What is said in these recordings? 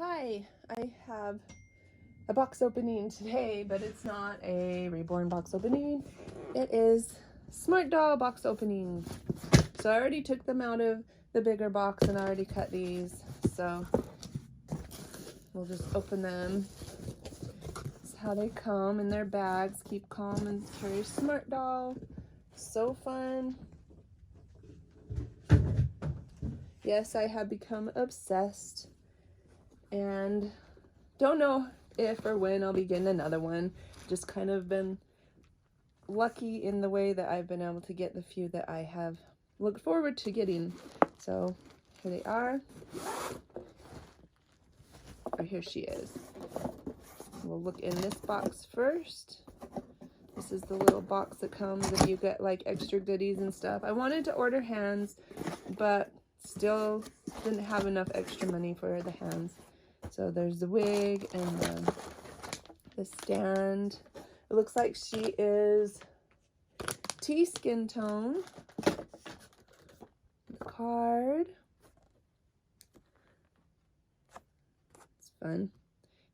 Hi, I have a box opening today, but it's not a reborn box opening. It is Smart Doll box opening. So I already took them out of the bigger box and I already cut these. So we'll just open them. This is how they come in their bags. Keep calm and carry Smart Doll. So fun. Yes, I have become obsessed and don't know if or when I'll be getting another one. Just kind of been lucky in the way that I've been able to get the few that I have looked forward to getting. So here they are. Or here she is. We'll look in this box first. This is the little box that comes if you get like extra goodies and stuff. I wanted to order hands, but still didn't have enough extra money for the hands. So there's the wig and the stand. It looks like she is tea skin tone. The card. It's fun.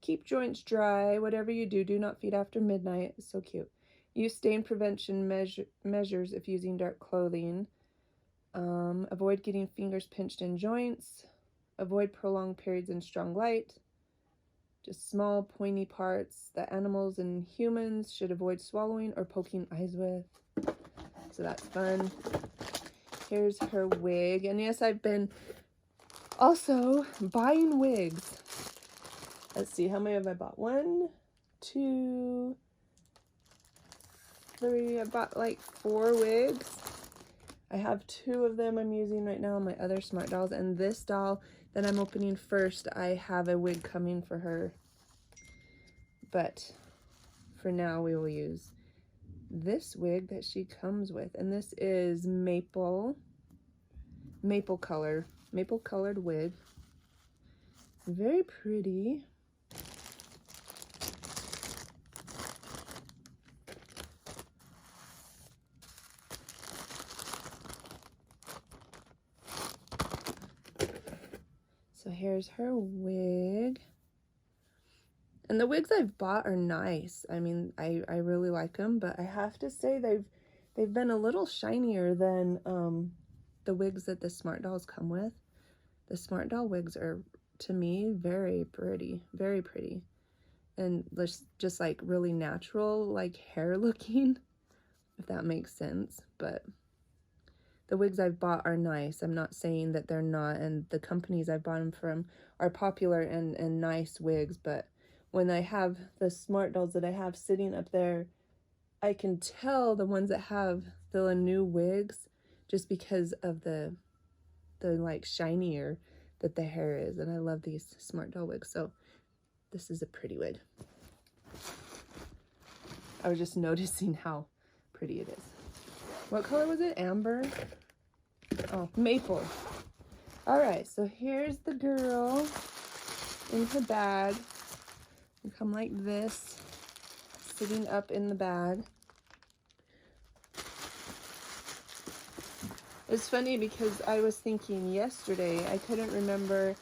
Keep joints dry. Whatever you do, do not feed after midnight. It's so cute. Use stain prevention measures if using dark clothing. Avoid getting fingers pinched in joints. Avoid prolonged periods in strong light. Just small pointy parts that animals and humans should avoid swallowing or poking eyes with. So that's fun. Here's her wig. And yes, I've been also buying wigs. Let's see, how many have I bought? 1, 2, 3. I bought like 4 wigs. I have 2 of them I'm using right now on my other Smart Dolls. And this doll that I'm opening first, I have a wig coming for her. But for now, we will use this wig that she comes with. And this is maple colored wig. Very pretty. So here's her wig. And the wigs I've bought are nice. I mean, I really like them, but I have to say they've been a little shinier than the wigs that the Smart Dolls come with. The Smart Doll wigs are, to me, very pretty, very pretty. And just like really natural, like hair looking, if that makes sense. But the wigs I've bought are nice. I'm not saying that they're not, and the companies I've bought them from are popular and nice wigs, but when I have the Smart Dolls that I have sitting up there, I can tell the ones that have the new wigs just because of the like shinier that the hair is. And I love these Smart Doll wigs. So this is a pretty wig. I was just noticing how pretty it is. What color was it? Amber? Oh, maple. All right, so here's the girl in her bag. They come like this, sitting up in the bag. It's funny because I was thinking yesterday, I couldn't remember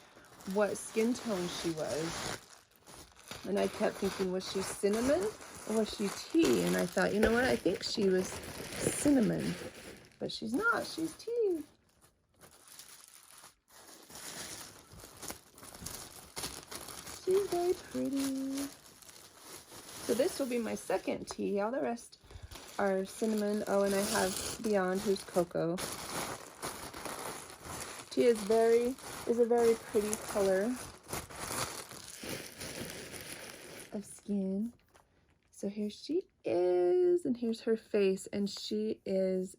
what skin tone she was. And I kept thinking, was she cinnamon or was she tea? And I thought, you know what, I think she was cinnamon. But she's not, she's tea. She's very pretty. So this will be my second tea. All the rest are cinnamon. Oh, and I have Beyond, who's cocoa. Tea is a very pretty color of skin. So here she is, and here's her face, and she is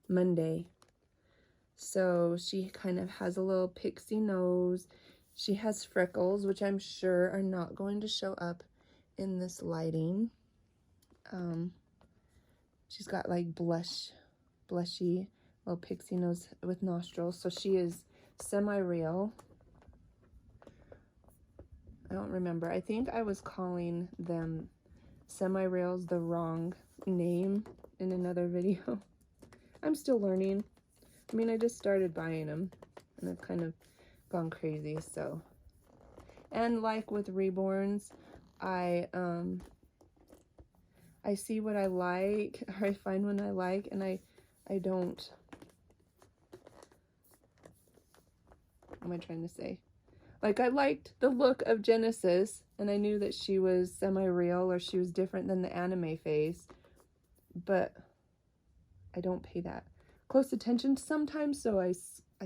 Monday. So she kind of has a little pixie nose. She has freckles, which I'm sure are not going to show up in this lighting. She's got like blushy little pixie nose with nostrils. So she is semi-real. I don't remember. I think I was calling them semi-reals the wrong name in another video. I'm still learning. I mean, I just started buying them and I've kind of gone crazy, so And like with reborns, I see what I like, or I find one I like, and I don't, what am I trying to say? Like, I liked the look of Genesis, and I knew that she was semi-real, or she was different than the anime face, but I don't pay that close attention sometimes, so I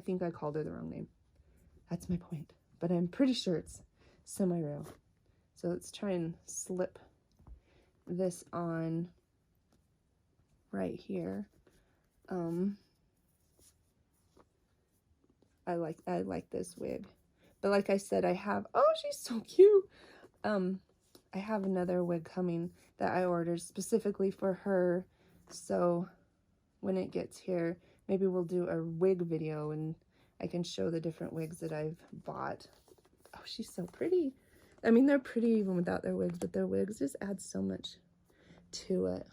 think I called her the wrong name. That's my point. But I'm pretty sure it's semi-real. So let's try and slip this on right here. I like this wig. But like I said, I have, oh, she's so cute. I have another wig coming that I ordered specifically for her. So when it gets here, maybe we'll do a wig video and I can show the different wigs that I've bought. Oh, she's so pretty. I mean, they're pretty even without their wigs, but their wigs just add so much to it.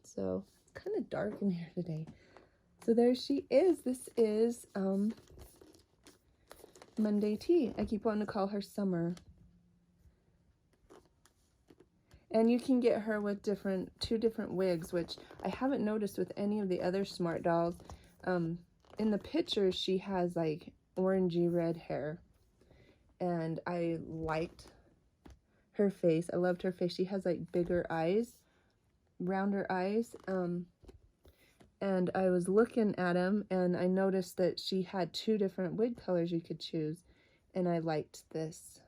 So it's kind of dark in here today. So there she is. This is Monday Tea. I keep wanting to call her Summer. And you can get her with two different wigs, which I haven't noticed with any of the other Smart Dolls. In the picture, she has like orangey red hair. And I liked her face. I loved her face. She has like bigger eyes, rounder eyes. And I was looking at them and I noticed that she had two different wig colors you could choose. And I liked this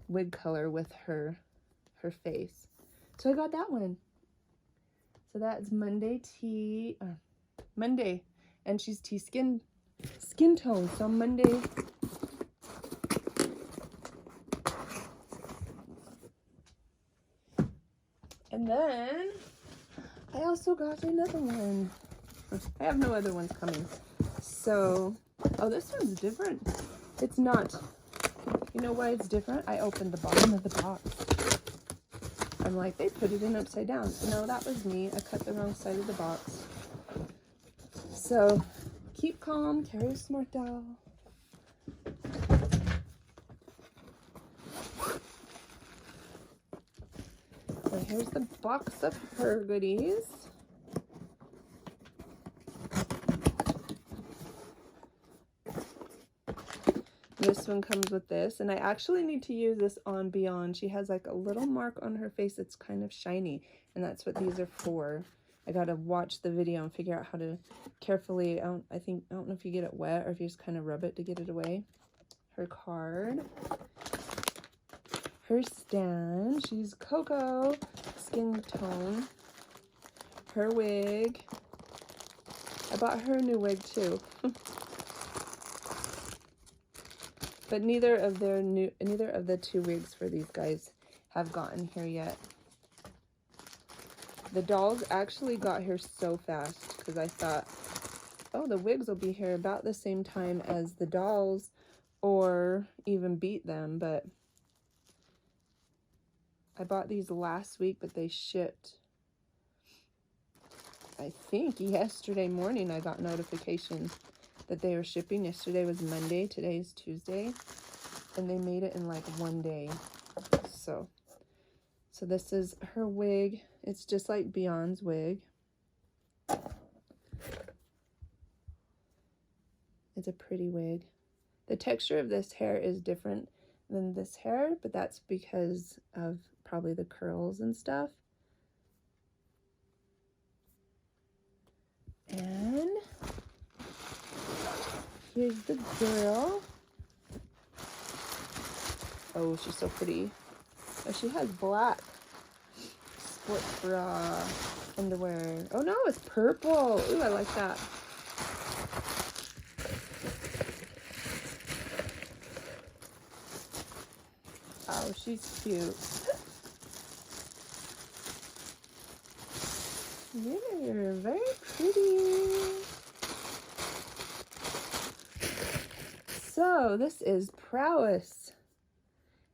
wig color with her face. So I got that one. So that's Monday Tea, Monday. And she's tea skin tone. So Monday. And then I also got another one. I have no other ones coming. So, oh, this one's different. It's not. You know why it's different? I opened the bottom of the box. I'm like, they put it in upside down. No, that was me. I cut the wrong side of the box. So, keep calm. Carry a Smart Doll. So here's the box of her goodies. This one comes with this, and I actually need to use this on Beyond. She has like a little mark on her face that's kind of shiny, and that's what these are for. I gotta watch the video and figure out how to carefully, I don't know if you get it wet or if you just kind of rub it to get it away. Her card. Her stand. She's Coco skin tone. Her wig. I bought her a new wig too. But neither of the two wigs for these guys have gotten here yet. The dolls actually got here so fast because I thought, oh, the wigs will be here about the same time as the dolls or even beat them. But I bought these last week, but they shipped, I think, yesterday morning. I got notification that they were shipping. Yesterday was Monday, today's Tuesday, and they made it in like one day. So this is her wig. It's just like Beyond's wig. It's a pretty wig. The texture of this hair is different than this hair, but that's because of probably the curls and stuff. And here's the girl. Oh, she's so pretty. Oh, she has black sports bra underwear. Oh no, it's purple. Ooh, I like that. Oh, she's cute. You're very pretty. So this is Prowess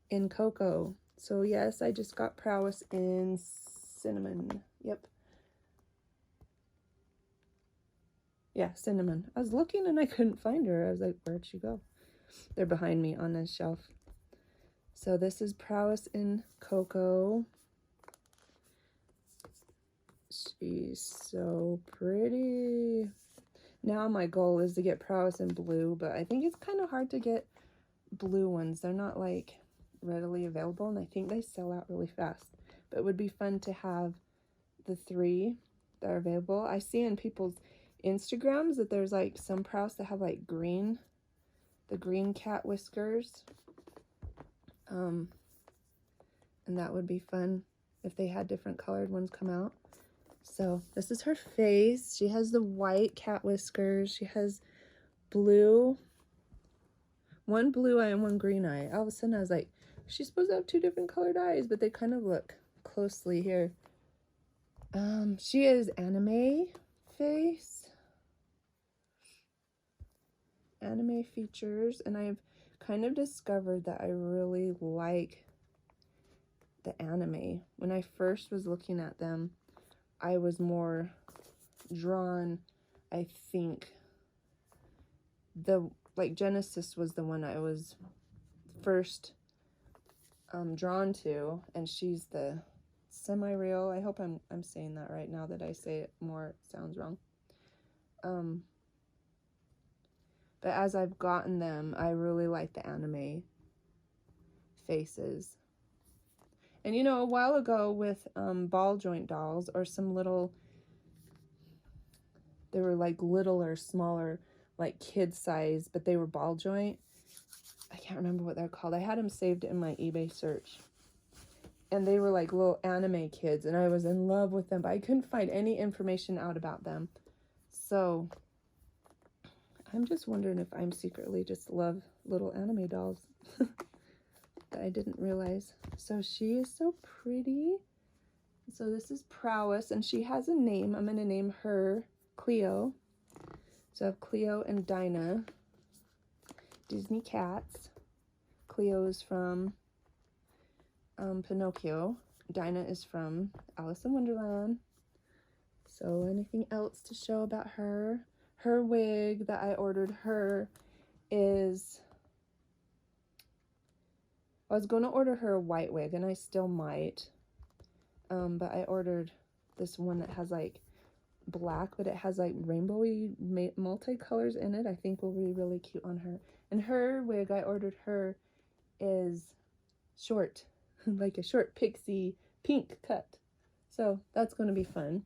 in Cocoa. So yes, I just got Prowess in cinnamon. Yep. Yeah, cinnamon. I was looking and I couldn't find her. I was like, where'd she go? They're behind me on this shelf. So this is Prowess in Cocoa. She's so pretty. Now my goal is to get Prowess in blue, but I think it's kind of hard to get blue ones. They're not like readily available, and I think they sell out really fast. But it would be fun to have the 3 that are available. I see in people's Instagrams that there's like some Prowess that have like green, the green cat whiskers. And that would be fun if they had different colored ones come out. So this is her face. She has the white cat whiskers. She has blue, one blue eye and one green eye. All of a sudden I was like, she's supposed to have 2 different colored eyes, but they kind of look closely here. She is anime face. Anime features, and I've kind of discovered that I really like the anime. When I first was looking at them, I was more drawn, I think, like Genesis was the one I was first drawn to, and she's the semi-real. I hope I'm saying that right. Now that I say it more, it sounds wrong. But as I've gotten them, I really like the anime faces. And you know, a while ago with ball joint dolls, or some little, they were like little or smaller, like kid size, but they were ball joint. I can't remember what they're called. I had them saved in my eBay search. And they were like little anime kids, and I was in love with them, but I couldn't find any information out about them. So I'm just wondering if I'm secretly just love little anime dolls that I didn't realize. So she is so pretty. So this is Prowess, and she has a name. I'm going to name her Cleo. So I have Cleo and Dinah, Disney cats. Cleo is from Pinocchio. Dinah is from Alice in Wonderland. So anything else to show about her? Her wig that I ordered her is, I was going to order her a white wig, and I still might. But I ordered this one that has like black, but it has like rainbowy multicolors in it. I think will be really cute on her. And her wig I ordered her is short, like a short pixie pink cut. So that's going to be fun.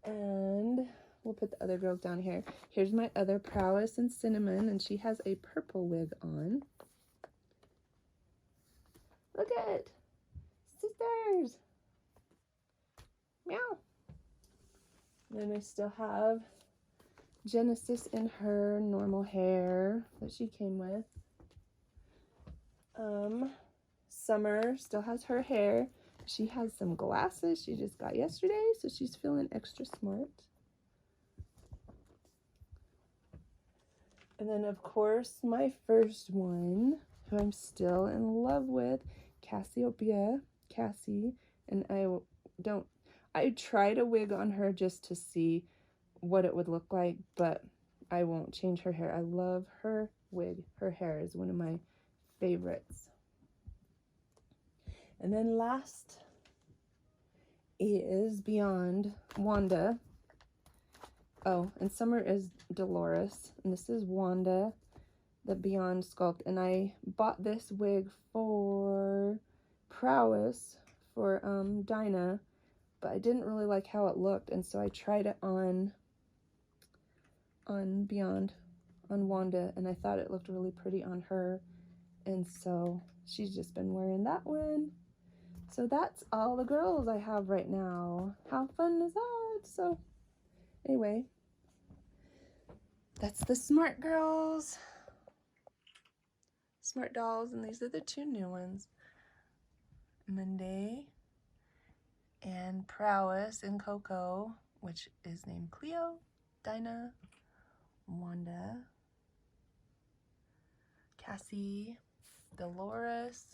And we'll put the other girls down here. Here's my other Prowess and Cinnamon, and she has a purple wig on. Look at it. Sisters. Meow. Then I still have Genesis in her normal hair that she came with. Summer still has her hair. She has some glasses she just got yesterday, so she's feeling extra smart. And then, of course, my first one, who I'm still in love with, Cassie. And I tried a wig on her just to see what it would look like, but I won't change her hair. I love her wig. Her hair is one of my favorites. And then last is Beyond Wanda. Oh, and Summer is Dolores, and this is Wanda, the Beyond sculpt. And I bought this wig for Prowess for Dinah, but I didn't really like how it looked, and so I tried it on Beyond, on Wanda, and I thought it looked really pretty on her, and so she's just been wearing that one. So that's all the girls I have right now. How fun is that? So anyway, that's the Smart Girls, Smart Dolls, and these are the 2 new ones. Monday and Prowess in Cocoa, which is named Cleo, Dinah, Wanda, Cassie, Dolores,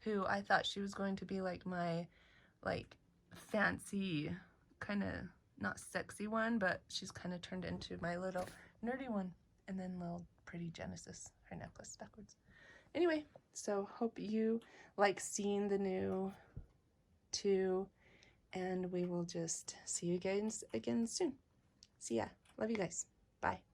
who I thought she was going to be like my fancy, kind of not sexy one, but she's kind of turned into my little nerdy one. And then little pretty Genesis, her necklace backwards. Anyway, so hope you like seeing the new two, and we will just see you guys again soon. See ya. Love you guys. Bye.